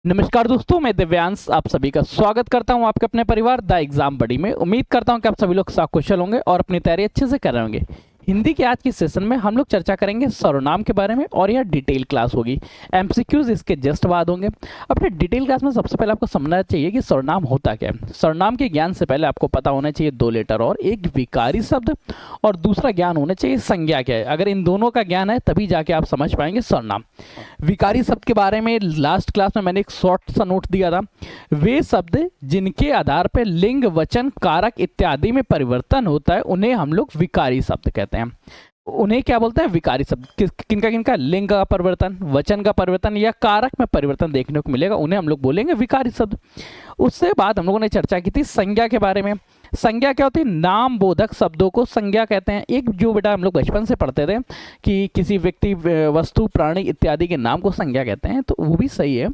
नमस्कार दोस्तों, मैं दिव्यांश आप सभी का स्वागत करता हूं आपके अपने परिवार द एग्जाम बडी में। उम्मीद करता हूं कि आप सभी लोग कुशल होंगे और अपनी तैयारी अच्छे से कर रहे होंगे। हिंदी के आज की सेशन में हम लोग चर्चा करेंगे सर्वनाम के बारे में और यह डिटेल क्लास होगी। एमसीक्यूज इसके जस्ट बाद होंगे। अपने डिटेल क्लास में सबसे पहले आपको समझना चाहिए कि सर्वनाम होता क्या है। सर्वनाम के ज्ञान से पहले आपको पता होना चाहिए दो लेटर और एक विकारी शब्द, और दूसरा ज्ञान होना चाहिए संज्ञा क्या है। अगर इन दोनों का ज्ञान है तभी जाके आप समझ पाएंगे सर्वनाम। विकारी शब्द के बारे में लास्ट क्लास में मैंने एक शॉर्ट सा नोट दिया था। वे शब्द जिनके आधार पर लिंग, वचन, कारक इत्यादि में परिवर्तन होता है उन्हें हम लोग विकारी शब्द कहते हैं। उन्हें क्या बोलते हैं? विकारी शब्द। किनका किनका? लिंग का परिवर्तन, वचन का परिवर्तन या कारक में परिवर्तन देखने को मिलेगा, उन्हें हम लोग बोलेंगे विकारी शब्द। उससे बाद हम लोगों ने चर्चा की थी संज्ञा के बारे में। संज्ञा क्या होती है? नाम बोधक शब्दों को संज्ञा कहते हैं। एक जो बेटा हम लोग बचपन से पढ़ते थे कि किसी व्यक्ति, वस्तु, प्राणी इत्यादि के नाम को संज्ञा कहते हैं, तो वो भी सही है।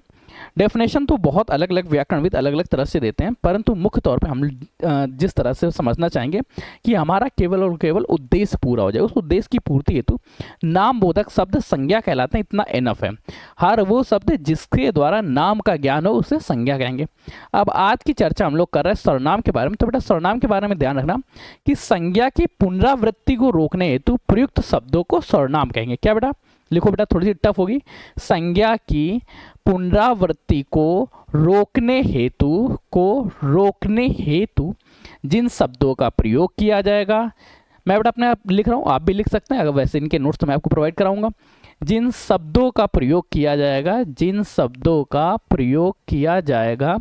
डेफिनेशन तो बहुत अलग अलग व्याकरणविद अलग अलग तरह से देते हैं, परंतु मुख्य तौर पे हम जिस तरह से समझना चाहेंगे कि हमारा केवल और केवल उद्देश्य पूरा हो जाए, उस उद्देश्य की पूर्ति हेतु नाम बोधक शब्द संज्ञा कहलाते हैं, इतना एनफ है। हर वो शब्द जिसके द्वारा नाम का ज्ञान हो उसे संज्ञा कहेंगे। अब आज की चर्चा हम लोग कर रहे हैं सर्वनाम के बारे में। तो बेटा सर्वनाम के बारे में ध्यान रखना कि संज्ञा की पुनरावृत्ति को रोकने हेतु प्रयुक्त शब्दों को सर्वनाम कहेंगे। क्या बेटा? लिखो बेटा, थोड़ी सी टफ होगी। संज्ञा की पुनरावृत्ति को रोकने हेतु जिन शब्दों का प्रयोग किया जाएगा, मैं बेटा अपने आप लिख रहा हूँ, आप भी लिख सकते हैं। अगर वैसे इनके नोट्स तो मैं आपको प्रोवाइड कराऊंगा। जिन शब्दों का प्रयोग किया जाएगा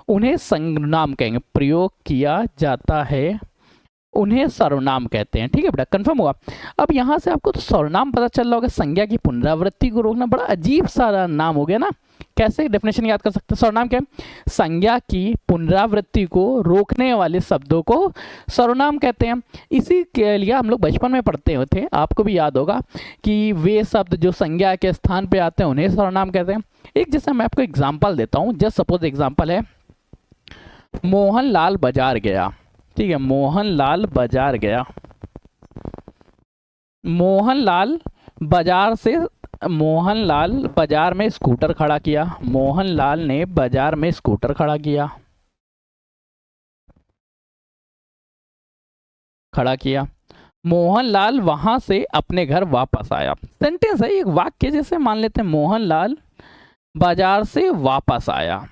उन्हें सर्वनाम कहेंगे। प्रयोग किया जाता है उन्हें सर्वनाम कहते हैं। ठीक है बेटा, कंफर्म हुआ। अब यहाँ से आपको तो सर्वनाम पता चल रहा होगा। संज्ञा की पुनरावृत्ति को रोकना, बड़ा अजीब सा नाम हो गया ना। कैसे डेफिनेशन याद कर सकते हैं? सर्वनाम क्या है? संज्ञा की पुनरावृत्ति को रोकने वाले शब्दों को सर्वनाम कहते हैं। इसी के लिए हम लोग बचपन में पढ़ते हुए थे, आपको भी याद होगा कि वे शब्द जो संज्ञा के स्थान पे आते हैं उन्हें सर्वनाम कहते हैं। एक जैसे मैं आपको एग्जाम्पल देता हूँ। जस्ट सपोज एग्जाम्पल है, मोहनलाल बाजार गया। ठीक है, मोहनलाल बाजार गया। मोहनलाल बाजार में स्कूटर खड़ा किया। मोहनलाल ने बाजार में स्कूटर खड़ा किया। मोहनलाल वहां से अपने घर वापस आया। सेंटेंस है, एक वाक्य जैसे मान लेते हैं, मोहनलाल बाजार से वापस आया।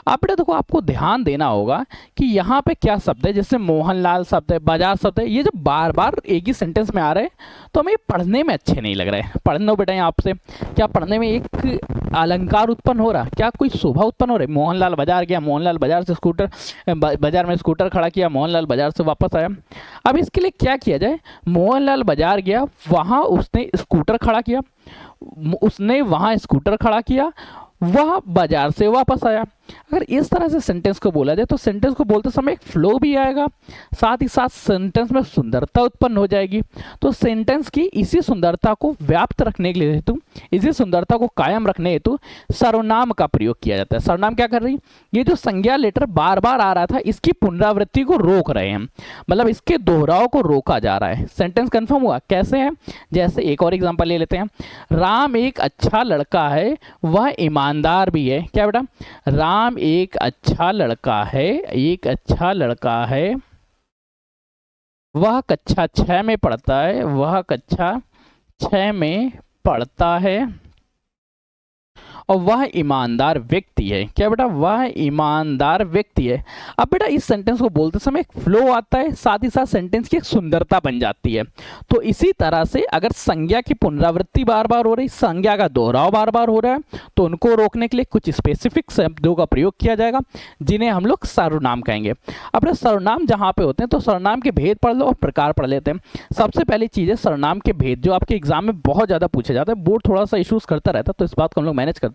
अब बेटा देखो, आपको ध्यान देना होगा कि यहाँ पे क्या शब्द है। जैसे मोहनलाल शब्द है, बाजार शब्द है, ये जब बार बार एक ही सेंटेंस में आ रहे हैं तो हमें पढ़ने में अच्छे नहीं लग रहे हैं। पढ़ना बेटा यहाँ आपसे, क्या पढ़ने में एक अलंकार उत्पन्न हो रहा, क्या कोई शोभा उत्पन्न हो रही? मोहनलाल बाजार गया, मोहनलाल बाजार में स्कूटर खड़ा किया, मोहनलाल बाजार से वापस आया। अब इसके लिए क्या किया जाए? मोहनलाल बाजार गया, वहाँ उसने स्कूटर खड़ा किया, वह बाजार से वापस आया। अगर इस तरह से सेंटेंस को बोला जाए तो सेंटेंस को बोलते समय एक फ्लो भी आएगा, साथ ही साथ सेंटेंस में सुंदरता उत्पन्न हो जाएगी। तो सेंटेंस की इसी सुंदरता को व्याप्त रखने के लिए हेतु, इसी सुंदरता को कायम रखने हेतु सर्वनाम का प्रयोग किया जाता है। सर्वनाम क्या कर रही? ये जो संज्ञा लेटर बार बार आ रहा था, इसकी पुनरावृत्ति को रोक रहे हैं, मतलब इसके दोहराव को रोका जा रहा है। सेंटेंस कंफर्म हुआ? कैसे है? जैसे एक और एग्जाम्पल ले लेते हैं। राम एक अच्छा लड़का है, वह ईमानदार भी है। क्या बेटा? राम एक अच्छा लड़का है, वह कक्षा 6 में पढ़ता है, और वह ईमानदार व्यक्ति है। क्या बेटा? वह ईमानदार व्यक्ति है। अब बेटा इस सेंटेंस को बोलते समय एक फ्लो आता है, साथ ही साथ सेंटेंस की एक सुंदरता बन जाती है। तो इसी तरह से अगर संज्ञा की पुनरावृत्ति बार बार हो रही, संज्ञा का दोहराव बार बार हो रहा है, तो उनको रोकने के लिए कुछ स्पेसिफिक शब्दों का प्रयोग किया जाएगा, जिन्हें हम लोग सर्वनाम कहेंगे। अब सर्वनाम जहाँ पे होते हैं तो सर्वनाम के भेद पढ़ लो और प्रकार पढ़ लेते हैं। सबसे पहली चीज़ है सर्वनाम के भेद, जो आपके एग्जाम में बहुत ज़्यादा पूछे जाते हैं। बोर्ड थोड़ा सा इशूज़ करता रहता है, तो इस बात को हम लोग मैनेज करते हैं।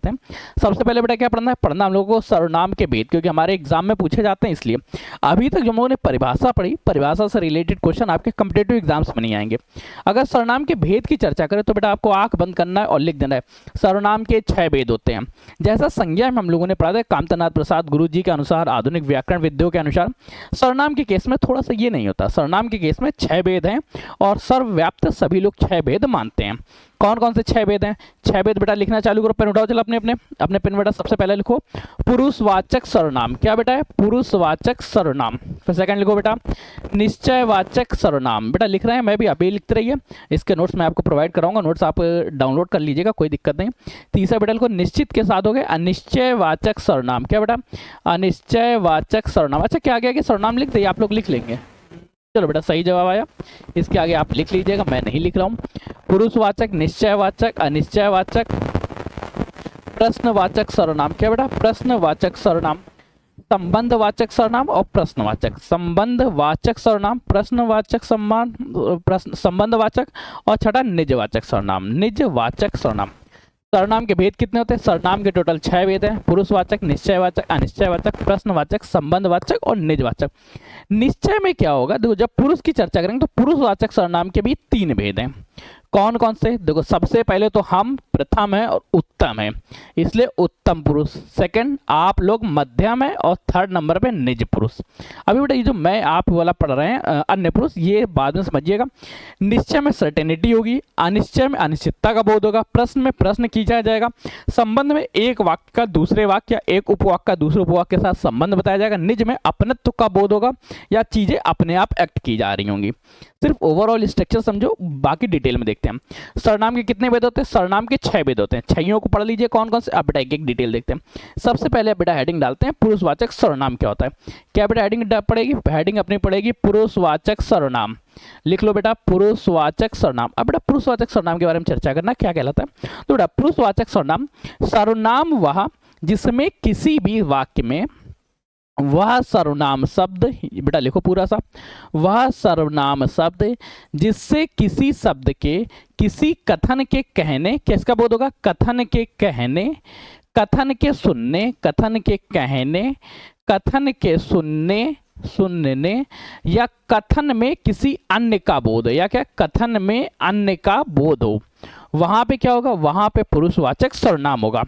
सबसे पहले बेटा क्या पढ़ना है? पढ़ना हम लोगों को सर्वनाम के भेद, क्योंकि हमारे एग्जाम में पूछे जाते हैं। इसलिए अभी तक जो हम लोगों ने परिभाषा पढ़ी, परिभाषा से रिलेटेड क्वेश्चन आपके कॉम्पिटिटिव एग्जाम्स में नहीं आएंगे। अगर सर्वनाम के भेद की चर्चा करें तो बेटा आपको आंख बंद करना है और लिख देना है। सर्वनाम के 6 भेद होते हैं। जैसा संज्ञा में हम लोगों ने पढ़ा था, कामतनाथ प्रसाद गुरु जी के अनुसार, आधुनिक व्याकरण विद्यों के अनुसार, सर्वनाम के केस में थोड़ा सा ये नहीं होता। सर्वनाम के केस में 6 भेद हैं और सर्वव्याप्त सभी लोग 6 भेद मानते हैं। कौन कौन से 6 भेद हैं? 6 भेद बेटा लिखना चालू करो, पेन उठाओ, चलो अपने अपने अपने पेन बेटा सबसे पहले लिखो पुरुषवाचक सर्वनाम। क्या बेटा है? पुरुषवाचक सर्वनाम। फिर सेकंड लिखो बेटा निश्चयवाचक सर्वनाम। बेटा लिख रहे हैं, मैं भी अभी लिखते रहिए, इसके नोट्स मैं आपको प्रोवाइड कराऊंगा, नोट्स आप डाउनलोड कर लीजिएगा, कोई दिक्कत नहीं। तीसरा बेटा लिखो निश्चित के साथ हो गए अनिश्चयवाचक सर्वनाम। क्या बेटा? अनिश्चयवाचक सर्वनाम। अच्छा क्या आगे सर्वनाम लिख दिए, आप लोग लिख लेंगे, चलो बेटा सही जवाब आया। इसके आगे आप लिख लीजिएगा, मैं नहीं लिख रहा हूँ। पुरुषवाचक, निश्चयवाचक, अनिश्चयवाचक, प्रश्नवाचक सर्वनाम। क्या बेटा? प्रश्नवाचक सर्वनाम, संबंधवाचक सर्वनाम और प्रश्नवाचक। संबंधवाचक सर्वनाम, प्रश्नवाचक सम्मान, संबंधवाचक, और छठा निजवाचक सर्वनाम। निजवाचक सर्वनाम। सर्वनाम के भेद कितने होते हैं? सर्वनाम के टोटल 6 भेद हैं, पुरुषवाचक, निश्चयवाचक, अनिश्चयवाचक, प्रश्नवाचक, संबंधवाचक और निजवाचक। निश्चय में क्या होगा? देखो जब पुरुष की चर्चा करेंगे तो पुरुषवाचक सर्वनाम के भी 3 भेद हैं। कौन कौन से? देखो सबसे पहले तो हम, प्रथम है और उत्तम है, इसलिए उत्तम पुरुष। सेकंड आप लोग, मध्यम है, और थर्ड नंबर पे निज पुरुष। अभी बेटा ये जो मैं आप वाला पढ़ रहे हैं अन्य पुरुष, ये बाद में समझिएगा। निश्चय में सर्टेनिटी होगी, अनिश्चय में अनिश्चितता का बोध होगा, प्रश्न में प्रश्न खींचा जाएगा, संबंध में एक वाक्य का दूसरे वाक्य या एक उपवाक्य का दूसरे उपवाक्य के साथ संबंध बताया जाएगा, निज में अपनत्व का बोध होगा या चीजें अपने आप एक्ट की जा रही होंगी। सिर्फ ओवरऑल स्ट्रक्चर समझो, बाकी डिटेल में देखते हैं हम। सर्वनाम के कितने भेद होते हैं? सर्वनाम के 6 भेद होते हैं। 6 को पढ़ लीजिए कौन कौन से। अब बेटा एक डिटेल देखते हैं। सबसे पहले बेटा हेडिंग डालते हैं पुरुषवाचक सर्वनाम क्या होता है। क्या बेटा हेडिंग पड़ेगी? हेडिंग अपनी पड़ेगी पुरुषवाचक सर्वनाम। लिख लो बेटा पुरुषवाचक सर्वनाम। अब बेटा पुरुषवाचक सर्वनाम के बारे में चर्चा करना क्या कहलाता है। तो बेटा पुरुषवाचक सर्वनाम, सर्वनाम वह जिसमें किसी भी वाक्य में वह सर्वनाम शब्द, बेटा लिखो पूरा सा, वह सर्वनाम शब्द जिससे किसी शब्द के किसी कथन के कहने, किसका बोध होगा? कथन के कहने, कथन के सुनने, कथन के कहने, कथन के सुनने या कथन में किसी अन्य का बोध हो, या क्या कथन में अन्य का बोध हो, वहां पे क्या होगा? वहां पे पुरुषवाचक सर्वनाम होगा।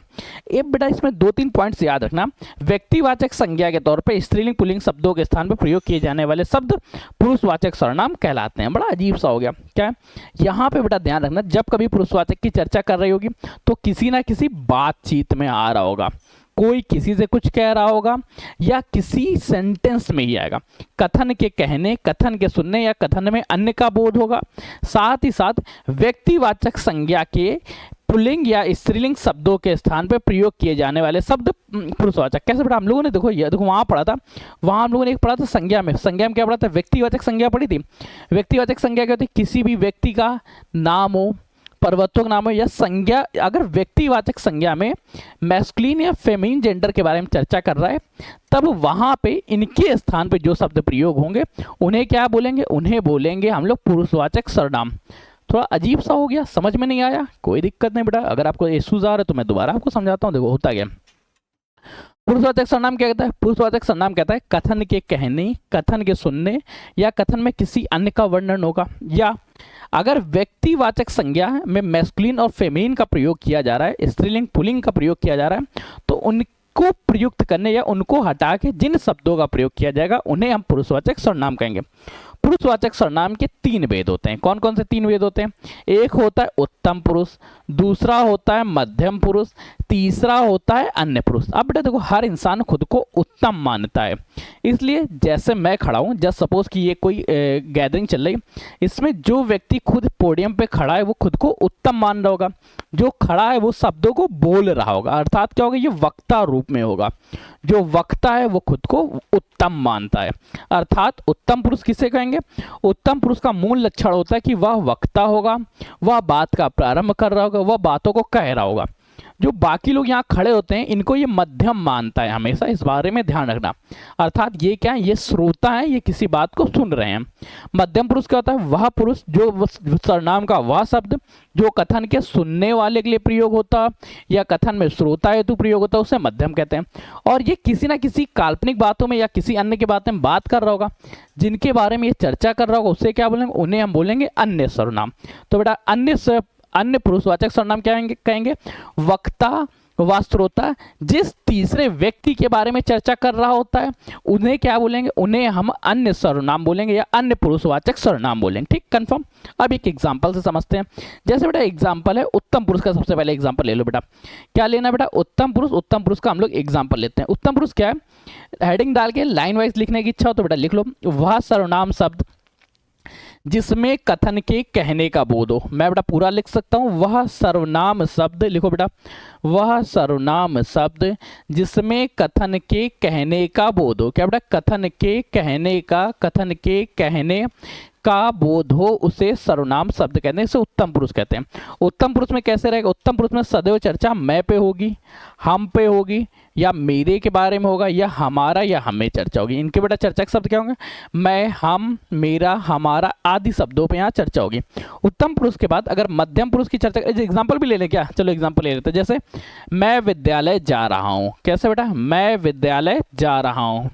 एक बेटा इसमें 2-3 पॉइंट्स याद रखना। व्यक्तिवाचक संज्ञा के तौर पे स्त्रीलिंग पुल्लिंग शब्दों के स्थान पर प्रयोग किए जाने वाले शब्द पुरुषवाचक सर्वनाम कहलाते हैं। बड़ा अजीब सा हो गया क्या है? यहाँ पे बेटा ध्यान रखना, जब कभी पुरुषवाचक की चर्चा कर रही होगी तो किसी ना किसी बातचीत में आ रहा होगा, कोई किसी से कुछ कह रहा होगा या किसी सेंटेंस में ही आएगा। कथन के कहने, कथन के सुनने या कथन में अन्य का बोध होगा। साथ ही साथ व्यक्तिवाचक संज्ञा के पुल्लिंग या स्त्रीलिंग शब्दों के स्थान पर प्रयोग किए जाने वाले शब्द पुरुषवाचक। कैसे बेटा? हम लोगों ने देखो ये देखो वहां पढ़ा था, वहां हम लोगों ने एक पढ़ा था संज्ञा में। संज्ञा में क्या पढ़ा था? व्यक्तिवाचक संज्ञा पढ़ी थी। व्यक्तिवाचक संज्ञा क्या होती है? किसी भी व्यक्ति का नाम हो, परिवर्तक नाम हो या संज्ञा, अगर व्यक्तिवाचक संज्ञा में मैस्कुलिन या फेमिनिन जेंडर के बारे में चर्चा कर रहा है, तब वहां पे इनके स्थान पे जो शब्द प्रयोग होंगे उन्हें क्या बोलेंगे? उन्हें बोलेंगे हम लोग पुरुषवाचक सर्वनाम। थोड़ा अजीब सा हो गया, समझ में नहीं आया, कोई दिक्कत नहीं बेटा, अगर आपको इश्यूज आ रहे तो मैं दोबारा आपको समझाता हूँ। देखो होता क्या, पुरुषवाचक सर्वनाम क्या कहता है? पुरुषवाचक सर्वनाम कहता है कथन के कहने, कथन के सुनने या कथन में किसी अन्य का वर्णन होगा, या अगर व्यक्तिवाचक संज्ञा में मैस्कुलिन और फेमिनिन का प्रयोग किया जा रहा है, स्त्रीलिंग पुल्लिंग का प्रयोग किया जा रहा है, तो उनको प्रयुक्त करने या उनको हटा के जिन शब्दों का प्रयोग किया जाएगा उन्हें हम पुरुषवाचक सर्वनाम कहेंगे। पुरुषवाचक सर्वनाम के 3 भेद होते हैं। कौन कौन से 3 भेद होते हैं? एक होता है उत्तम पुरुष, दूसरा होता है मध्यम पुरुष, तीसरा होता है अन्य पुरुष। अब बेटा देखो हर इंसान खुद को उत्तम मानता है, इसलिए जैसे मैं खड़ा हूँ, जस्ट सपोज कि ये कोई गैदरिंग चल रही, इसमें जो व्यक्ति खुद पोडियम पे खड़ा है वो खुद को उत्तम मान रहा होगा, जो खड़ा है वो शब्दों को बोल रहा होगा, अर्थात क्या होगा? ये वक्ता रूप में होगा। जो वक्ता है वो खुद को उत्तम मानता है, अर्थात उत्तम पुरुष किसे कहेंगे? उत्तम पुरुष का मूल लक्षण होता है कि वह वक्ता होगा, वह बात का प्रारंभ कर रहा होगा, वह बातों को कह रहा होगा। जो बाकी लोग यहाँ खड़े होते हैं इनको ये मध्यम मानता है, हमेशा इस बारे में ध्यान रखना। अर्थात ये क्या है? ये श्रोता है, ये किसी बात को सुन रहे हैं। मध्यम पुरुष क्या होता है? वह पुरुष जो सर्वनाम का वह शब्द जो कथन के सुनने वाले के लिए प्रयोग होता या कथन में श्रोता हेतु प्रयोग होता है, उसे मध्यम कहते हैं। और ये किसी ना किसी काल्पनिक बातों में या किसी अन्य की बातें में बात कर रहा होगा, जिनके बारे में ये चर्चा कर रहा होगा, उससे क्या बोलेंगे? उन्हें हम बोलेंगे अन्य सर्वनाम। तो बेटा अन्य पुरुषवाचक सर्वनाम क्या कहेंगे? वक्ता, वह श्रोता जिस तीसरे व्यक्ति के बारे में चर्चा कर रहा होता है उन्हें क्या बोलेंगे, उन्हें हम अन्य सर्वनाम बोलेंगे या अन्य पुरुषवाचक सर्वनाम बोलेंगे। ठीक, कंफर्म। अब एक एग्जांपल से समझते हैं। जैसे बेटा एग्जांपल है उत्तम पुरुष का, सबसे पहले एग्जांपल ले लो बेटा। क्या लेना बेटा, उत्तम पुरुष। उत्तम पुरुष का हम लोग एग्जांपल लेते हैं। उत्तम पुरुष क्या है, हेडिंग डाल के लाइन वाइज लिखने की इच्छा हो तो बेटा लिख लो, वह सर्वनाम शब्द जिसमें कथन के कहने का बोध हो। मैं बेटा पूरा लिख सकता हूं, वह सर्वनाम शब्द, लिखो बेटा, वह सर्वनाम शब्द जिसमें कथन के कहने का बोध हो। क्या बेटा, कथन के कहने का बोध हो उसे सर्वनाम शब्द कहते हैं, इसे उत्तम पुरुष कहते हैं। उत्तम पुरुष में कैसे रहेगा, उत्तम पुरुष में सदैव चर्चा मैं पे होगी, हम पे होगी, या मेरे के बारे में होगा, या हमारा या हमें चर्चा होगी। इनके बेटा चर्चा के शब्द क्या होंगे, मैं, हम, मेरा, हमारा आदि शब्दों पे यहाँ चर्चा होगी। उत्तम पुरुष के बाद अगर मध्यम पुरुष की चर्चा, एग्जाम्पल भी ले लें क्या, चलो एग्जाम्पल ले लेते हैं। जैसे मैं विद्यालय जा रहा हूँ। कैसे बेटा, मैं विद्यालय जा रहा हूँ,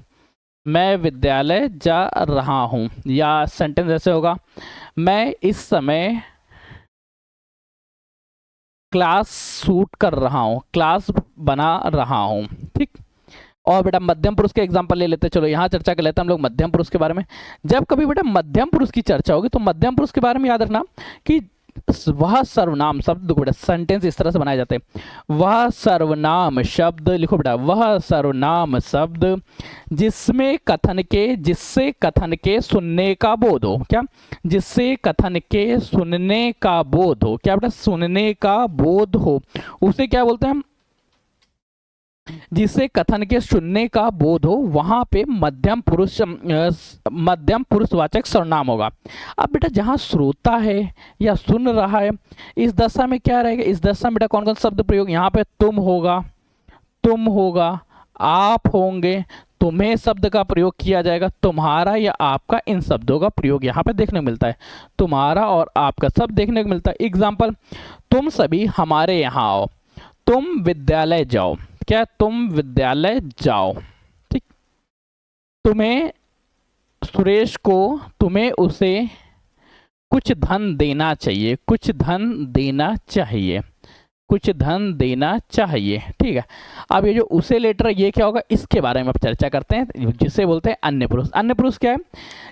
मैं विद्यालय जा रहा हूं। या सेंटेंस ऐसे होगा, मैं इस समय क्लास शूट कर रहा हूं, क्लास बना रहा हूं। ठीक, और बेटा मध्यम पुरुष के एग्जांपल ले लेते हैं। चलो यहाँ चर्चा कर लेते हैं हम लोग मध्यम पुरुष के बारे में। जब कभी बेटा मध्यम पुरुष की चर्चा होगी तो मध्यम पुरुष के बारे में याद रखना कि वह सर्वनाम शब्द, बेटा सेंटेंस इस तरह से बनाए जाते हैं, वह सर्वनाम शब्द, लिखो बेटा, वह सर्वनाम शब्द जिसमें कथन के, जिससे कथन के सुनने का बोध हो। क्या, जिससे कथन के सुनने का बोध हो। क्या बेटा, सुनने का बोध हो उसे क्या बोलते हैं हम, जिससे कथन के सुनने का बोध हो, वहां पे मध्यम पुरुषवाचक सर्वनाम होगा। अब बेटा जहां श्रोता है या सुन रहा है, इस दशा में क्या रहेगा, इस दशा में बेटा कौन कौन शब्द प्रयोग, यहाँ पे तुम होगा, तुम होगा, आप होंगे, तुम्हें शब्द का प्रयोग किया जाएगा, तुम्हारा या आपका, इन शब्दों का प्रयोग यहाँ पे देखने को मिलता है। तुम्हारा और आपका शब्द देखने को मिलता है। एग्जाम्पल, तुम सभी हमारे यहाँ आओ, तुम विद्यालय जाओ। क्या, तुम विद्यालय जाओ। ठीक, तुम्हें सुरेश को, तुम्हें उसे कुछ धन देना चाहिए, कुछ धन देना चाहिए, कुछ धन देना चाहिए। ठीक है, अब ये जो उसे लेटर ये क्या होगा, इसके बारे में अब चर्चा करते हैं, जिसे बोलते हैं अन्य पुरुष। अन्य पुरुष क्या है,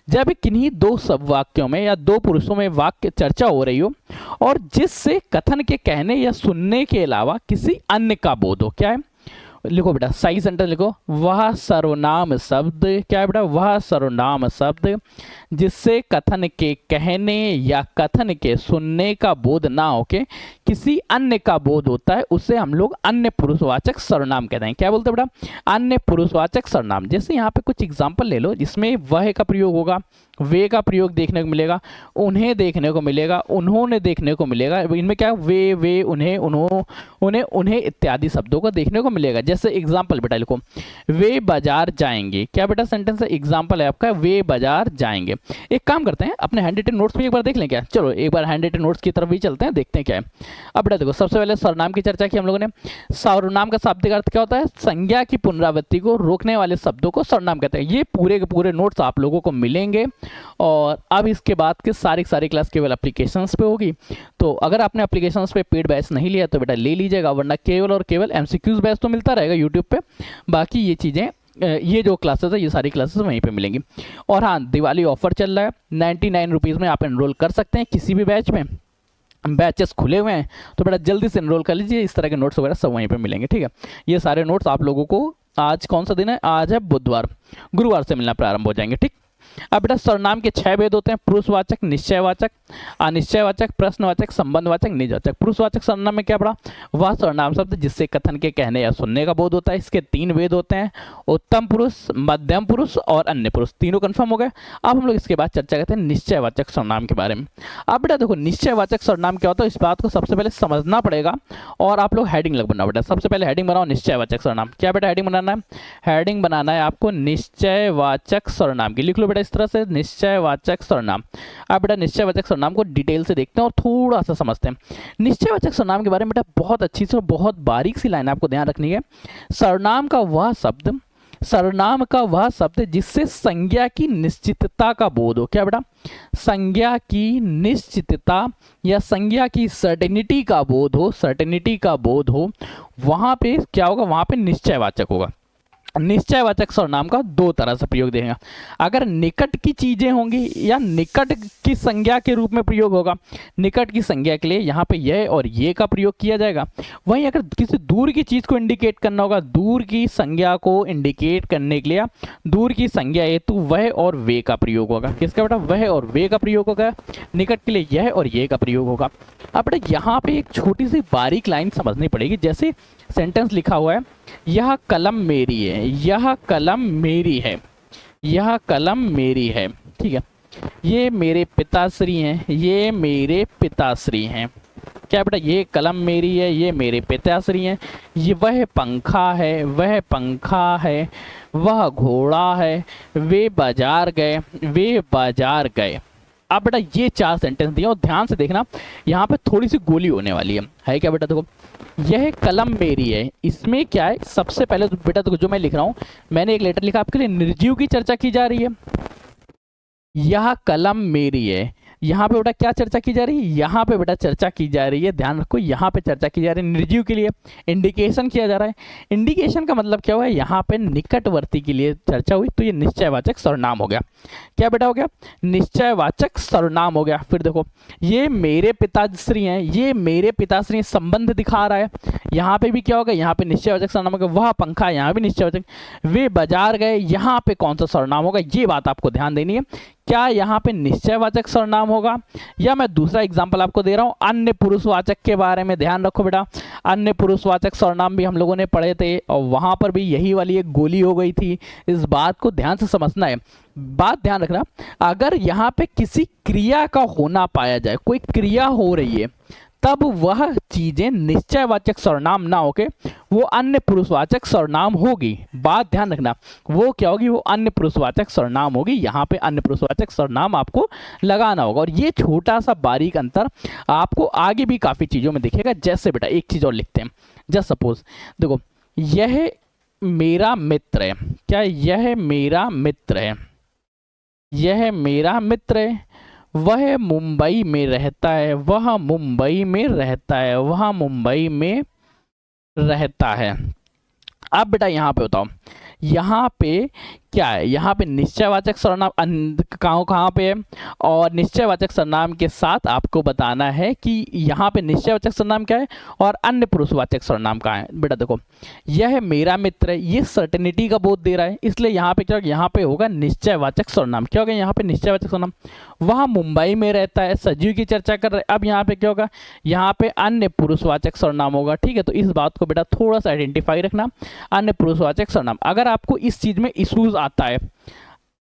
जब किन्हीं दो सब वाक्यों में या दो पुरुषों में वाक्य चर्चा हो रही हो और जिससे कथन के कहने या सुनने के अलावा किसी अन्य का बोध हो। क्या है, लिखो बेटा सही सेंटेंस लिखो, वह सर्वनाम शब्द, क्या है बेटा, वह सर्वनाम शब्द जिससे कथन के कहने या कथन के सुनने का बोध ना होके किसी अन्य का बोध होता है, उसे हम लोग अन्य पुरुषवाचक सर्वनाम कहते हैं। क्या बोलते हैं बेटा, अन्य पुरुषवाचक सर्वनाम। जैसे यहाँ पे कुछ एग्जाम्पल ले लो जिसमें वह का प्रयोग होगा, वे का प्रयोग देखने को मिलेगा, उन्हें देखने को मिलेगा, उन्होंने देखने को मिलेगा। इनमें क्या, वे, उन्हें, उन्हें इत्यादि शब्दों को देखने को मिलेगा। जैसे एग्जाम्पल बेटा लिखो, वे बाजार जाएंगे। क्या बेटा सेंटेंस है, एग्जाम्पल है आपका, वे बाजार जाएंगे। एक काम करते हैं, अपने हैंड रिटन नोट्स में एक बार देख लें क्या, चलो एक बार हैंड रिटन नोट्स की तरफ भी चलते हैं, देखते हैं क्या है। अब बेटा देखो, सबसे पहले सर्वनाम की चर्चा की हम लोगों ने। सर्वनाम का शाब्दिक अर्थ क्या होता है, संज्ञा की पुनरावृत्ति को रोकने वाले शब्दों को सर्वनाम कहते हैं। ये पूरे के पूरे नोट्स आप लोगों को मिलेंगे और अब इसके बाद की सारी क्लास केवल एप्लीकेशंस पे होगी। तो अगर आपने एप्लीकेशंस पे पेड बैच नहीं लिया तो बेटा ले लीजिएगा, वरना केवल और केवल एमसीक्यूज बैच तो मिलता रहेगा यूट्यूब पे। बाकी ये चीज़ें, ये जो क्लासेस है, ये सारी क्लासेस वहीं पे मिलेंगी। और हाँ, दिवाली ऑफर चल रहा है, 99 रुपीज़ में आप एनरोल कर सकते हैं किसी भी बैच में। बैचेस खुले हुए हैं तो बेटा जल्दी से एनरोल कर लीजिए, इस तरह के नोट्स वगैरह सब वहीं पे मिलेंगे। ठीक है, ये सारे नोट्स आप लोगों को, आज कौन सा दिन है, आज है बुधवार, गुरुवार से मिलना प्रारंभ हो जाएंगे। ठीक, अब बेटा सर्वनाम के 6 भेद होते हैं, पुरुषवाचक, निश्चयवाचक, अनिश्चयवाचक, प्रश्नवाचक, संबंधवाचक, निजवाचक। पुरुषवाचक सर्वनाम में क्या पड़ा, वह सर्वनाम शब्द जिससे कथन के कहने या सुनने का बोध होता है। इसके 3 भेद होते हैं, उत्तम पुरुष, मध्यम पुरुष और अन्य पुरुष। तीनों कंफर्म हो गए। अब हम लोग इसके बाद चर्चा करते हैं निश्चयवाचक सर्वनाम के बारे में। अब बेटा देखो, निश्चयवाचक सर्वनाम क्या होता है, इस बात को सबसे पहले समझना पड़ेगा और आप लोग हेडिंग लग बनाओ। बेटा सबसे पहले हेडिंग बनाओ, निश्चयवाचक सर्वनाम। क्या बेटा हेडिंग बनाना है, हेडिंग बनाना है आपको निश्चयवाचक सर्वनाम की। लिख लो बेटा इस तरह से, निश्चयवाचक सर्वनाम। अब बेटा निश्चयवाचक सर्वनाम को डिटेल से देखते हैं और थोड़ा सा समझते हैं। निश्चयवाचक सर्वनाम के बारे में बेटा बहुत अच्छी से, बहुत बारीक सी लाइन आपको ध्यान रखनी है। सर्वनाम का वह शब्द सर्वनाम का वह शब्द जिससे संज्ञा की निश्चितता का बोध हो। क्या बेटा? संज्ञा की निश्चितता या संज्ञा की सर्टेनिटी का बोध हो, सर्टेनिटी का बोध हो, वहां पे क्या होगा? वहां पे निश्चयवाचक होगा। निश्चयवाचक सर्वनाम का दो तरह से प्रयोग देगा। अगर निकट की चीजें होंगी या निकट की संज्ञा के रूप में प्रयोग होगा, निकट की संज्ञा के लिए यहाँ पे यह और ये का प्रयोग किया जाएगा। वहीं अगर किसी दूर की चीज को इंडिकेट करना होगा, दूर की संज्ञा को इंडिकेट करने के लिए दूर की संज्ञा हेतु वह और वे का प्रयोग होगा। किसका बेटा? वह और वे का प्रयोग होगा। निकट के लिए यह और ये का प्रयोग होगा। अब बेटा यहाँ पे एक छोटी सी बारीक लाइन समझनी पड़ेगी। जैसे सेंटेंस लिखा हुआ है, यह कलम मेरी है, यह कलम मेरी है, यह कलम मेरी है, ठीक है। ये मेरे पिताश्री हैं, ये मेरे पिताश्री हैं। क्या बेटा? ये कलम मेरी है, ये मेरे पिताश्री हैं। ये वह पंखा है, वह पंखा है, वह घोड़ा है, वे बाजार गए, वे बाजार गए। अब बेटा ये चार सेंटेंस दिए और ध्यान से देखना, यहाँ पे थोड़ी सी गोली होने वाली है क्या बेटा? देखो, यह कलम मेरी है, इसमें क्या है? सबसे पहले तो बेटा देखो, जो मैं लिख रहा हूँ, मैंने एक लेटर लिखा आपके लिए, निर्जीव की चर्चा की जा रही है। यह कलम मेरी है, यहाँ पे बेटा क्या चर्चा की जा रही है? यहाँ पे बेटा चर्चा की जा रही है, ध्यान रखो, यहाँ पे चर्चा की जा रही है निर्जीव के लिए, इंडिकेशन किया जा रहा है। इंडिकेशन का मतलब क्या हुआ? यहाँ पे निकटवर्ती के लिए चर्चा हुई, तो ये निश्चयवाचक सर्वनाम हो गया। क्या बेटा हो गया? निश्चयवाचक सर्वनाम हो गया। फिर देखो, ये मेरे पिताश्री हैं, ये मेरे पिताश्री संबंध दिखा रहा है, यहाँ पे भी क्या होगा? यहाँ पे निश्चयवाचक सर्वनाम होगा। वह पंखा, यहाँ भी निश्चयवाचक। वे बाजार गए, यहाँ पे कौन सा सर्वनाम होगा? ये बात आपको ध्यान देनी है। क्या यहाँ पे निश्चयवाचक सर्वनाम होगा? या मैं दूसरा एग्जांपल आपको दे रहा हूँ, अन्य पुरुषवाचक के बारे में ध्यान रखो बेटा। अन्य पुरुषवाचक सर्वनाम भी हम लोगों ने पढ़े थे और वहां पर भी यही वाली एक गोली हो गई थी। इस बात को ध्यान से समझना है। बात ध्यान रखना, अगर यहाँ पे किसी क्रिया का होना पाया जाए, कोई क्रिया हो रही है, तब वह चीजें निश्चयवाचक सर्वनाम ना होके वो अन्य पुरुषवाचक सर्वनाम होगी। बात ध्यान रखना, वो क्या होगी? वो अन्य पुरुषवाचक सर्वनाम होगी। यहाँ पे अन्य पुरुषवाचक सर्वनाम आपको लगाना होगा। और ये छोटा सा बारीक अंतर आपको आगे भी काफी चीजों में दिखेगा। जैसे बेटा एक चीज और लिखते हैं, जस्ट सपोज देखो, यह मेरा मित्र है। क्या? यह मेरा मित्र है, यह मेरा मित्र है। वह मुंबई में रहता है, वह मुंबई में रहता है, वह मुंबई में रहता है। अब बेटा यहाँ पे बताओ, यहाँ पे क्या है? यहाँ पे निश्चयवाचक सर्वनाम कहाँ पे है? और निश्चयवाचक सर्वनाम के साथ आपको बताना है कि यहाँ पे निश्चयवाचक सर्वनाम क्या है और अन्य पुरुषवाचक सर्वनाम कहाँ है। बेटा देखो, यह मेरा मित्र है, ये सर्टेनिटी का बोध दे रहा है, इसलिए यहाँ पे क्या होगा? यहाँ पे होगा निश्चयवाचक सर्वनाम। क्या होगा यहाँ पे? निश्चयवाचक सर्वनाम। वह मुंबई में रहता है, सजीव की चर्चा कर रहे हैं। अब यहाँ पे क्या होगा? यहाँ पे अन्य पुरुषवाचक सर्वनाम होगा। ठीक है, तो इस बात को बेटा थोड़ा सा आइडेंटिफाई रखना, अन्य पुरुषवाचक सर्वनाम। अगर आपको इस चीज में इशूज आता है,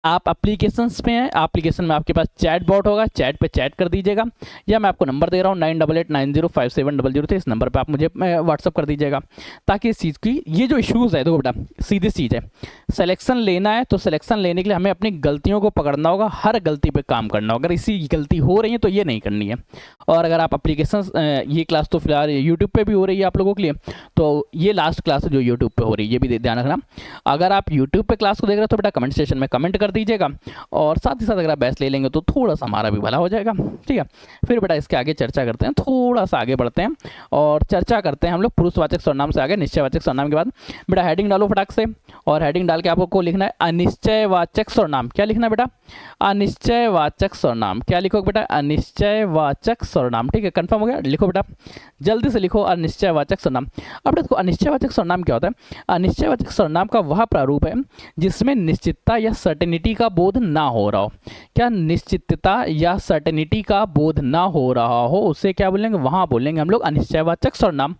आप एप्लीकेशंस पे हैं, एप्लीकेशन में आपके पास चैट बॉट होगा, चैट पे चैट कर दीजिएगा, या मैं आपको नंबर दे रहा हूँ 9889057003, इस नंबर पे आप मुझे व्हाट्सअप कर दीजिएगा, ताकि इस चीज़ की ये जो इश्यूज़ है, देखो बेटा सीधी चीज़ है, सिलेक्शन लेना है तो सिलेक्शन लेने के लिए हमें अपनी गलतियों को पकड़ना होगा, हर गलती पे काम करना होगा। अगर इसी गलती हो रही है तो ये नहीं करनी है। और अगर आप एप्लीकेशन, ये क्लास तो फिलहाल यूट्यूब पर भी हो रही है आप लोगों के लिए, तो ये लास्ट क्लास है जो यूट्यूब पर हो रही है, ये भी ध्यान रखना। अगर आप यूट्यूब पर क्लास को देख रहे हो तो बेटा कमेंट सेक्शन में कमेंट कर दीजिएगा, और साथ ही साथ अगर आप बैच ले लेंगे तो थोड़ा सा हमारा भी भला हो जाएगा। ठीक है, फिर बेटा इसके आगे चर्चा करते हैं, थोड़ा सा आगे बढ़ते हैं और चर्चा करते हैं हम लोग पुरुषवाचक सर्वनाम से आगे निश्चयवाचक सर्वनाम के बाद। बेटा हेडिंग डालो फटाक से, और हेडिंग डाल के आपको लिखना है अनिश्चयवाचक सर्वनाम। क्या लिखना है बेटा? अनिश्चयवाचक सर्वनाम। क्या लिखोगे बेटा? अनिश्चयवाचक सर्वनाम। ठीक है, कंफर्म हो गया? लिखो बेटा, जल्दी से लिखो अनिश्चयवाचक सर्वनाम। अब देखो अनिश्चयवाचक सर्वनाम क्या होता है? अनिश्चयवाचक सर्वनाम का वह प्रारूप है जिसमें निश्चितता या सर्टेनिटी का बोध ना हो रहा हो। क्या? निश्चितता या सर्टेनिटी का बोध ना हो रहा हो, उसे क्या बोलेंगे? वहां बोलेंगे हम लोग अनिश्चयवाचक सर्वनाम।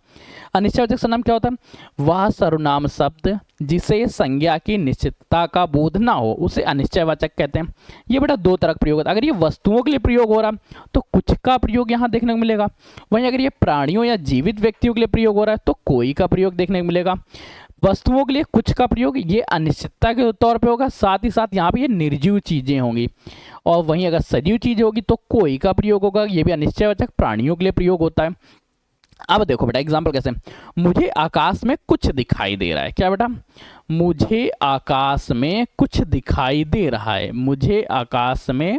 अनिश्चयवाचक सर्वनाम क्या होता है? वह सर्वनाम शब्द जिसे संज्ञा की निश्चितता का बोध ना हो, उसे अनिश्चयवाचक कहते हैं। ये बेटा दो तरह का प्रयोग होता है। अगर ये वस्तुओं के लिए प्रयोग हो रहा तो कुछ का प्रयोग यहाँ देखने को मिलेगा, वहीं अगर ये प्राणियों या जीवित व्यक्तियों के लिए प्रयोग हो रहा है तो कोई का प्रयोग देखने को मिलेगा। वस्तुओं के लिए कुछ का प्रयोग ये अनिश्चितता के तौर पे होगा, साथ ही साथ यहाँ पे ये निर्जीव चीजें होंगी, और वहीं अगर सजीव चीज होगी तो कोई का प्रयोग होगा, ये भी अनिश्चयवाचक प्राणियों के लिए प्रयोग होता है। अब देखो बेटा एग्जाम्पल कैसे, मुझे आकाश में कुछ दिखाई दे रहा है, क्या बेटा, मुझे आकाश में कुछ दिखाई दे रहा है, मुझे आकाश में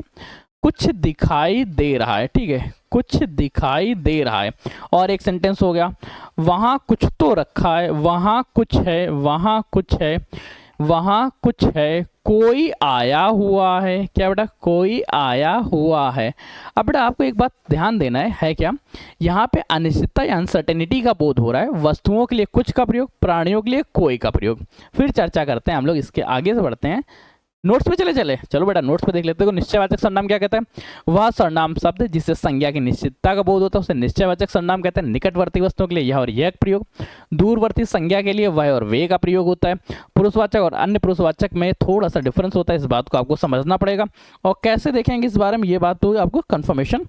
कुछ दिखाई दे रहा है, ठीक है, कुछ दिखाई दे रहा है। और एक सेंटेंस हो गया, वहां कुछ तो रखा है, वहां कुछ है, वहां कुछ है, वहां कुछ है, कोई आया हुआ है, क्या बेटा, कोई आया हुआ है। अब बेटा आपको एक बात ध्यान देना है क्या, यहाँ पे अनिश्चितता या अनसर्टेनिटी का बोध हो रहा है, वस्तुओं के लिए कुछ का प्रयोग, प्राणियों के लिए कोई का प्रयोग। फिर चर्चा करते हैं हम लोग, इसके आगे से बढ़ते हैं, नोट्स पे चले चलो बेटा नोट्स पे देख लेते हो। निश्चयवाचक सर्वनाम क्या कहता है, वह सर्वनाम शब्द जिससे संज्ञा की निश्चितता का बोध होता है उसे निश्चयवाचक सर्वनाम कहते हैं। निकटवर्ती वस्तुओं के लिए यह और यह प्रयोग, दूरवर्ती संज्ञा के लिए वह और वे का प्रयोग होता है। पुरुषवाचक और अन्य पुरुषवाचक में थोड़ा सा डिफरेंस होता है, इस बात को आपको समझना पड़ेगा। और कैसे देखेंगे इस बारे में, ये बात तो आपको कंफर्मेशन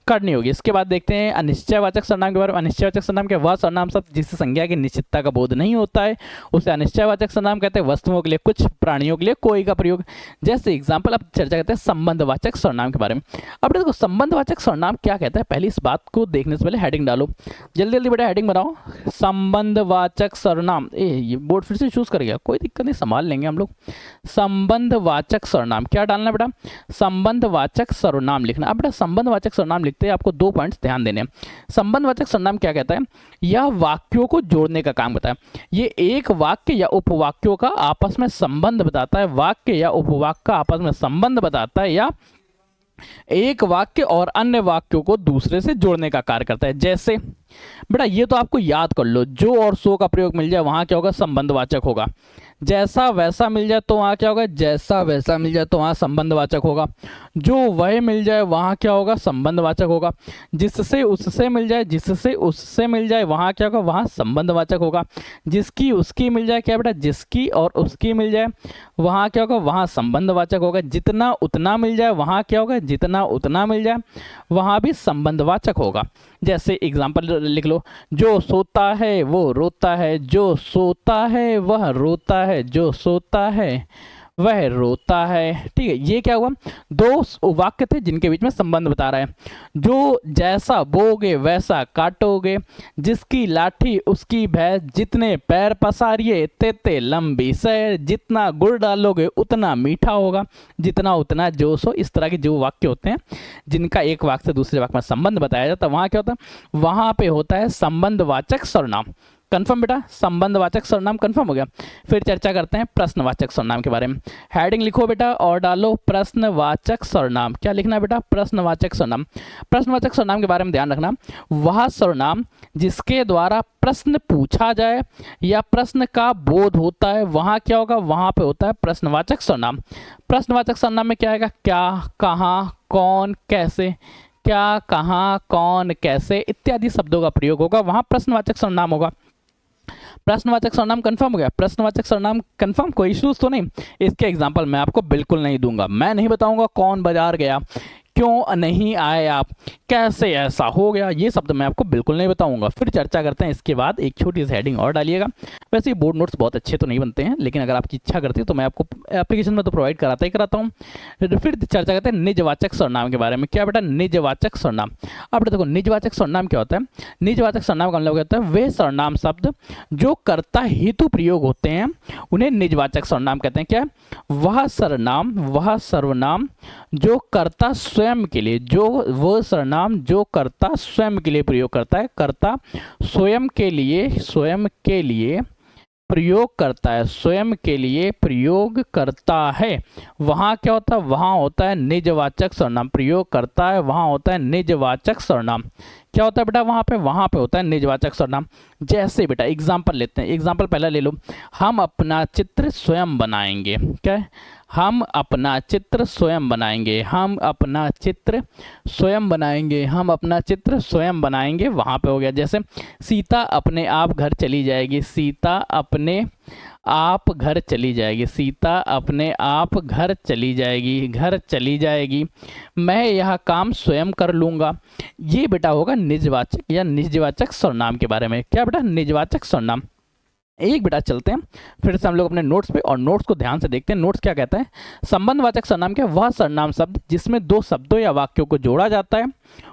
करनी होगी। इसके बाद देखते हैं अनिश्चयवाचक सर्वनाम के बारे में। अनिश्चयवाचक सर्वनाम के वह सर्वनाम शब्द जिससे संज्ञा की निश्चितता का बोध नहीं होता है उसे अनिश्चयवाचक सर्वनाम कहते हैं। वस्तुओं के लिए कुछ, प्राणियों के लिए कोई का प्रयोग। जैसे एग्जांपल अब चर्चा करते हैं संबंधवाचक सर्वनाम के बारे में। अब देखो संबंधवाचक सर्वनाम क्या कहता है, पहले इस बात को देखने से पहले हेडिंग डालो, जल्दी जल्दी बेटा हेडिंग बनाओ। संबंधवाचक सर्वनाम, ये बोर्ड फिर से चूज करेगा, कोई दिक्कत नहीं, संभाल लेंगे हम लोग। संबंधवाचक सर्वनाम क्या डालना बेटा, संबंधवाचक सर्वनाम लिखना। अब बेटा संबंधवाचक सर्वनाम लिखते हैं आपको 2 पॉइंट्स ध्यान देने हैं। संबंधवाचक सर्वनाम क्या कहता है, यह वाक्यों को जोड़ने का काम करता है। ये एक वाक्य या उपवाक्यों का आपस में संबंध बताता है, वाक्य या उपवाक्य का आपस में संबंध बताता है, या एक वाक्य और अन्य वाक्यों को दूसरे से जोड़ने का कार्य करता है। जैसे बेटा ये तो आपको याद कर लो, जो और सो का प्रयोग मिल जाए वहां क्या होगा, संबंधवाचक होगा। जैसा वैसा मिल जाए तो वहां क्या होगा, जैसा वैसा मिल जाए तो वहां संबंधवाचक होगा। जो वह मिल जाए वहां क्या होगा, संबंधवाचक होगा। जिससे उससे मिल जाए, जिससे उससे मिल जाए वहां क्या होगा, वहां संबंधवाचक होगा। जिसकी उसकी मिल जाए, क्या बेटा, जिसकी और उसकी मिल जाए वहां क्या होगा, वहां संबंधवाचक होगा। जितना उतना मिल जाए वहां क्या होगा, जितना उतना मिल जाए वहां भी संबंधवाचक होगा। जैसे एग्जाम्पल लिख लो, जो सोता है वो रोता है, जो सोता है वह रोता है, जो सोता है वह रोता है, ठीक है। ये क्या हुआ, 2 वाक्य थे जिनके बीच में संबंध बता रहा है। जो जैसा बोगे वैसा काटोगे, जिसकी लाठी उसकी भैंस, जितने पैर पसारिए तेते लंबी सैर, जितना गुड़ डालोगे उतना मीठा होगा, जितना उतना जो सो। इस तरह के जो वाक्य होते हैं जिनका एक वाक्य से दूसरे वाक्य में संबंध बताया जाता है, वहां क्या होता है, वहां पे होता है संबंधवाचक सर्वनाम। कंफर्म बेटा, संबंधवाचक सर्वनाम कंफर्म हो गया। फिर चर्चा करते हैं प्रश्नवाचक सर्वनाम के बारे में। हेडिंग लिखो बेटा और डालो प्रश्नवाचक सर्वनाम। क्या लिखना है बेटा, प्रश्नवाचक सर्वनाम। प्रश्नवाचक सर्वनाम के बारे में ध्यान रखना, वह सर्वनाम जिसके द्वारा प्रश्न पूछा जाए या प्रश्न का बोध होता है वहां क्या होगा, वहां पे होता है प्रश्नवाचक सर्वनाम। प्रश्नवाचक सर्वनाम में क्या आएगा, क्या, कहाँ, कौन, कैसे। क्या, कहाँ, कौन, कैसे इत्यादि शब्दों का प्रयोग होगा, वहां प्रश्नवाचक सर्वनाम होगा। प्रश्नवाचक सर्वनाम कंफर्म हो गया, प्रश्नवाचक सर्वनाम कंफर्म, कोई इश्यूज तो नहीं। इसके एग्जांपल मैं आपको बिल्कुल नहीं दूंगा, मैं नहीं बताऊंगा कौन बाजार गया, क्यों नहीं आए आप, कैसे ऐसा हो गया, ये शब्द मैं आपको बिल्कुल नहीं बताऊंगा। फिर चर्चा करते हैं इसके बाद, एक छोटी सी हेडिंग और डालिएगा। वैसे ये बोर्ड नोट्स बहुत अच्छे तो नहीं बनते हैं, लेकिन अगर आपकी इच्छा करती है तो मैं आपको एप्लीकेशन में तो प्रोवाइड कराता ही कराता हूँ। फिर चर्चा करते हैं निजवाचक सर्वनाम के बारे में। क्या बेटा, निजवाचक सर्वनाम। अब देखो निजवाचक सर्वनाम क्या होता है, निजवाचक सर्वनाम का मतलब कहता है वे सर्वनाम शब्द जो कर्ता हेतु प्रयोग होते हैं उन्हें निजवाचक सर्वनाम कहते हैं। क्या, वह सर्वनाम जो कर्ता स्वयं के लिए, जो वो सर्वनाम जो कर्ता स्वयं के लिए प्रयोग करता है, कर्ता स्वयं के लिए प्रयोग करता है, स्वयं के लिए प्रयोग करता है, वहां क्या होता है, वहां होता है निजवाचक सर्वनाम। प्रयोग करता है वहां होता है निजवाचक सर्वनाम। क्या होता है बेटा, वहां पे होता है निजवाचक सर्वनाम। जैसे बेटा एग्जाम्पल लेते हैं, एग्जाम्पल पहला ले लो, हम अपना चित्र स्वयं बनाएंगे। क्या है, हम अपना चित्र स्वयं बनाएंगे, हम अपना चित्र स्वयं बनाएंगे, हम अपना चित्र स्वयं बनाएंगे, वहां पे हो गया। जैसे सीता अपने आप घर चली जाएगी, सीता अपने आप घर चली जाएगी, सीता अपने आप घर चली जाएगी, घर चली जाएगी, मैं यह काम स्वयं कर लूँगा। ये बेटा होगा निजवाचक या निजवाचक सर्वनाम के बारे में। क्या बेटा, निजवाचक सर्वनाम। एक बेटा चलते हैं फिर से हम लोग अपने नोट्स पे, और नोट्स को ध्यान से देखते हैं। नोट्स क्या कहता है? संबंधवाचक सर्वनाम क्या? वह सर्वनाम शब्द जिसमें दो शब्दों या वाक्यों को जोड़ा जाता है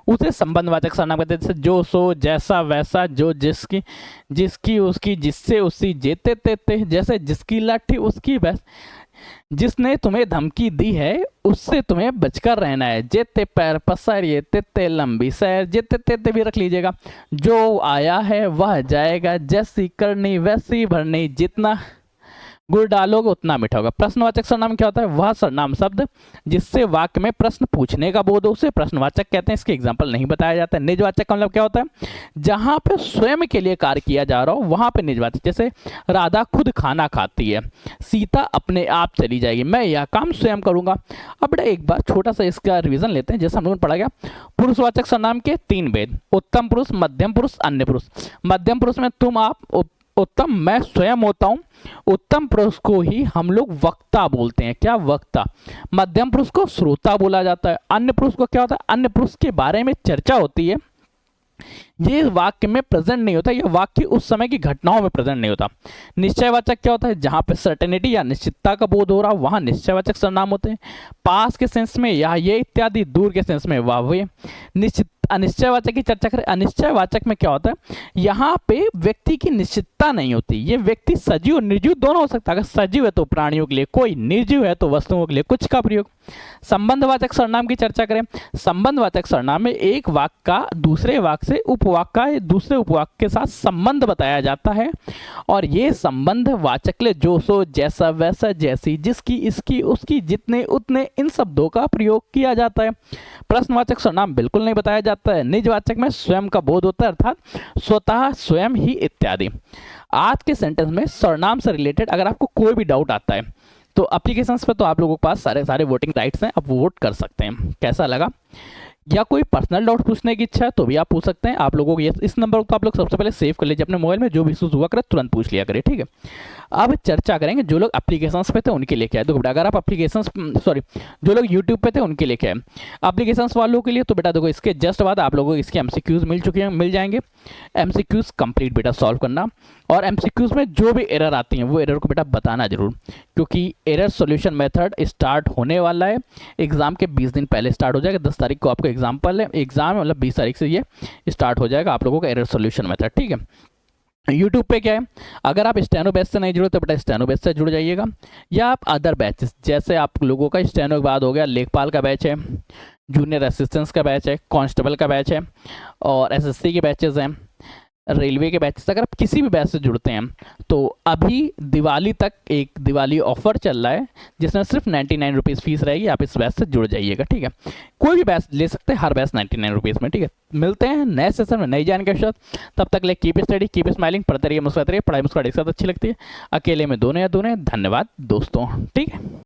उसे संबंधवाचक सर्वनाम कहते हैं। जैसे जो, सो, जैसा, वैसा, जो, जिसकी, जिसकी, उसकी, जिससे, उसी, जेते, तेते। जैसे जिसकी लाठी उसकी भैंस, जिसने तुम्हें धमकी दी है उससे तुम्हें बचकर रहना है। जेते पैर पसारिए, तेते लंबी सैर। जेते तेते भी रख लीजिएगा। जो आया है वह जाएगा, जैसी करनी वैसी भरनी, जितना गुड़ डालोगे उतना मीठा होगा। प्रश्नवाचक सर्वनाम क्या होता है? वह सर्वनाम शब्द जिससे वाक्य में प्रश्न पूछने का बोध हो उसे प्रश्नवाचक कहते हैं। इसके एग्जाम्पल नहीं बताया जाता है। निजवाचक का मतलब क्या होता है? जहां पे स्वयं के लिए कार्य किया जा रहा हो वहां पे निजवाचक। जैसे राधा खुद खाना खाती है, सीता अपने आप चली जाएगी, मैं यह काम स्वयं करूंगा। अब बेटा एक बार छोटा सा इसका रिवीजन लेते हैं। जैसे हम लोगों ने पढ़ा गया पुरुषवाचक सर्वनाम के 3 भेद: उत्तम पुरुष, मध्यम पुरुष, अन्य पुरुष। मध्यम पुरुष में तुम, आप। उत्तम मैं स्वयं होता हूं। उत्तम पुरुष को ही हम लोग वक्ता बोलते हैं। क्या? वक्ता। मध्यम पुरुष को श्रोता बोला जाता है। अन्य पुरुष को क्या होता है? अन्य पुरुष के बारे में चर्चा होती है, ये वाक्य में प्रेजेंट नहीं होता, यह वाक्य उस समय की घटनाओं में प्रेजेंट नहीं होता। निश्चयवाचक क्या होता है? जहां पे सर्टेनिटी या निश्चितता का बोध हो रहा वहां निश्चयवाचक सर्वनाम होते हैं। पास के सेंस में या ये इत्यादि, दूर के सेंस में वाह वे। निश्चित अनिश्चयवाचक की चर्चा करें। अनिश्चयवाचक में क्या होता है? यहाँ पे व्यक्ति की निश्चितता नहीं होती, ये व्यक्ति सजीव और निर्जीव दोनों हो सकता है। अगर सजीव है तो प्राणियों के लिए कोई, निर्जीव है तो वस्तुओं के लिए कुछ का प्रयोग। संबंधवाचक सर्वनाम की चर्चा करें। संबंधवाचक सर्वनाम में एक वाक्य का दूसरे वाक्य से उपवाक्य का दूसरे उपवाक्य के साथ संबंध बताया जाता है, और ये संबंध वाचक के लिए जो, सो, जैसा, वैसा, जैसी, जिसकी, इसकी, उसकी, जितने, उतने, इन शब्दों का प्रयोग किया जाता है। प्रश्नवाचक सर्वनाम बिल्कुल नहीं बताया जाता है। निजवाचक में स्वयं का बोध होता है, अर्थात स्वतः, स्वयं ही, इत्यादि। आज के सेंटेंस में सर्वनाम से रिलेटेड अगर आपको कोई भी डाउट आता है तो एप्लीकेशंस पे तो आप लोगों के पास सारे वोटिंग राइट्स हैं, आप वोट कर सकते हैं। कैसा लगा? या कोई पर्सनल डाउट पूछने की इच्छा है तो भी आप पूछ सकते हैं। आप लोगों को इस नंबर को आप लोग सबसे पहले सेव कर लीजिए अपने मोबाइल में, जो भी इश्यूज हुआ करे तुरंत पूछ लिया करें, ठीक है। अब चर्चा करेंगे जो लोग एप्लीकेशंस पे थे उनके लिए क्या है। तो बेटा अगर आप एप्लीकेशंस जो लोग यूट्यूब पे थे उनके लिए क्या है। एप्लीकेशंस वालों के लिए तो बेटा देखो इसके जस्ट बाद आप लोगों को इसके एमसीक्यूज मिल जाएंगे। एमसीक्यूज कंप्लीट बेटा सॉल्व करना, और एमसीक्यूज में जो भी एरर आती हैं वो एरर को बेटा बताना जरूर, क्योंकि एरर सॉल्यूशन मेथड स्टार्ट होने वाला है। एग्जाम के 20 दिन पहले स्टार्ट हो जाएगा। 10 तारीख को आपको एग्जाम्पल है, एग्जाम मतलब 20 तारीख से ये स्टार्ट हो जाएगा आप लोगों का एरर सॉल्यूशन मेथड, ठीक है। यूट्यूब पे क्या है, अगर आप स्टेनो बैच से नहीं जुड़े तो बेटा स्टेनो बैच से जुड़ जाइएगा, या आप अदर बैचेस, जैसे आप लोगों का स्टेनो के बाद हो गया लेखपाल का बैच है, जूनियर असिस्टेंट्स का बैच है, कांस्टेबल का बैच है, और एसएससी के बैचेस हैं, रेलवे के बैचेस। अगर आप किसी भी बैच से जुड़ते हैं तो अभी दिवाली तक एक दिवाली ऑफर चल रहा है जिसमें सिर्फ 99 रुपीज़ फीस रहेगी। आप इस बैच से जुड़ जाइएगा, ठीक है। कोई भी बैच ले सकते हैं, हर बैच 99 रुपीज़ में, ठीक है। मिलते हैं नए सेशन में नई जानकारी के साथ। तब तक ले कीप स्टडी, कीप स्माइलिंग, पढ़ते रहिए, मुस्कुराते रहिए। पढ़ाई मुस्कुराहट एक साथ अच्छी लगती है, अकेले में दोनों या दोनों। धन्यवाद दोस्तों, ठीक है।